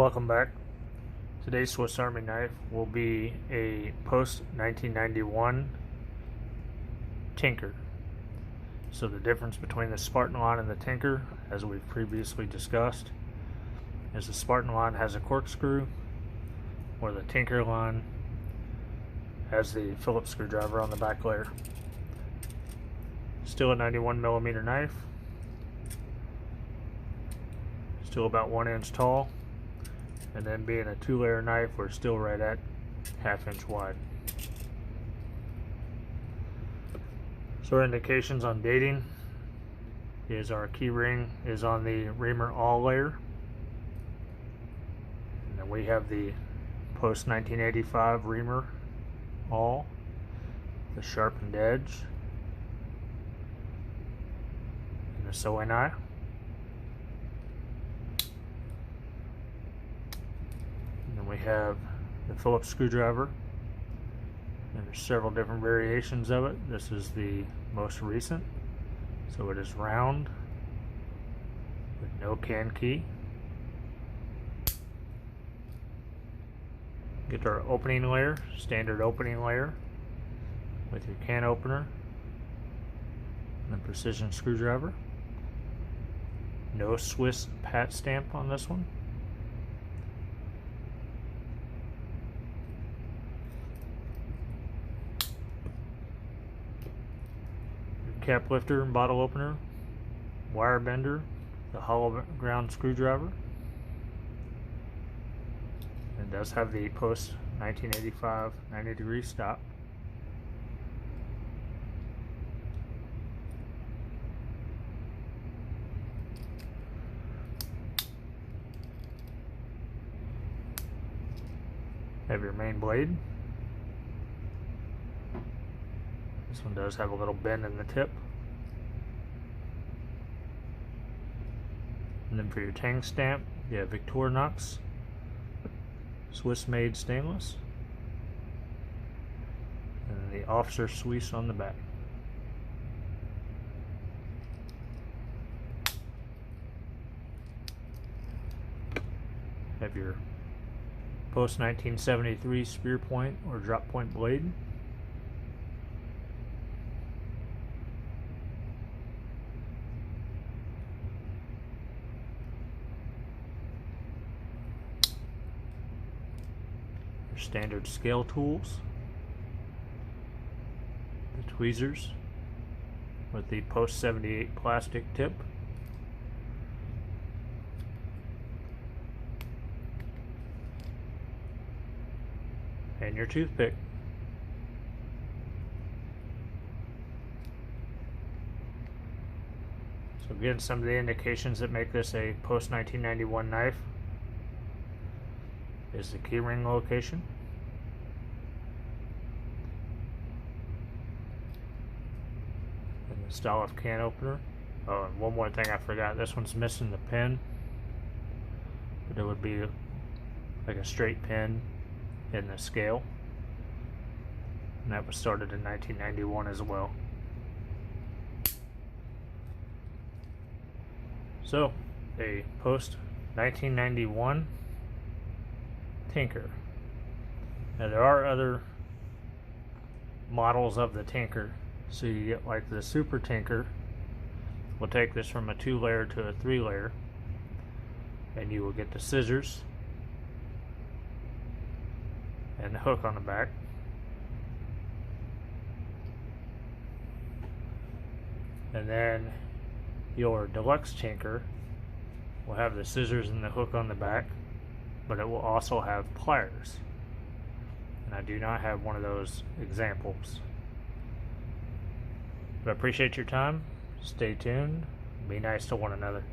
Welcome back. Today's Swiss Army knife will be a post-1991 Tinker. So the difference between the Spartan line and the Tinker, as we've previously discussed, is the Spartan line has a corkscrew, where the Tinker line has the Phillips screwdriver on the back layer. Still a 91mm knife, still about 1 inch tall, and then being a 2-layer knife, we're still right at 1/2 inch wide. So our indications on dating is our key ring is on the reamer all layer, and then we have the post 1985 reamer all, the sharpened edge, and the sewing eye. And we have the Phillips screwdriver, and there's several different variations of it. This is the most recent, so it is round with no can key. Get our opening layer, standard opening layer with your can opener and the precision screwdriver. No Swiss pat stamp on this one. Cap lifter and bottle opener, wire bender, the hollow ground screwdriver. It does have the post 1985 90-degree stop. Have your main blade. This one does have a little bend in the tip. And then for your tang stamp, you have Victorinox, Swiss made stainless, and then the officer Suisse on the back. Have your post 1973 spear point or drop point blade. Standard scale tools, the tweezers with the post 78 plastic tip, and your toothpick. So again, some of the indications that make this a post 1991 knife is the keyring location, and the style of can opener. Oh, and one more thing I forgot, this one's missing the pin, but it would be like a straight pin in the scale, and that was started in 1991 as well. So, a post 1991 Tinker. Now there are other models of the Tinker. So you get like the Super Tinker. We'll take this from a 2-layer to a 3-layer, and you will get the scissors and the hook on the back. And then your Deluxe Tinker will have the scissors and the hook on the back, but it will also have pliers, and I do not have one of those examples. But I appreciate your time. Stay tuned. Be nice to one another.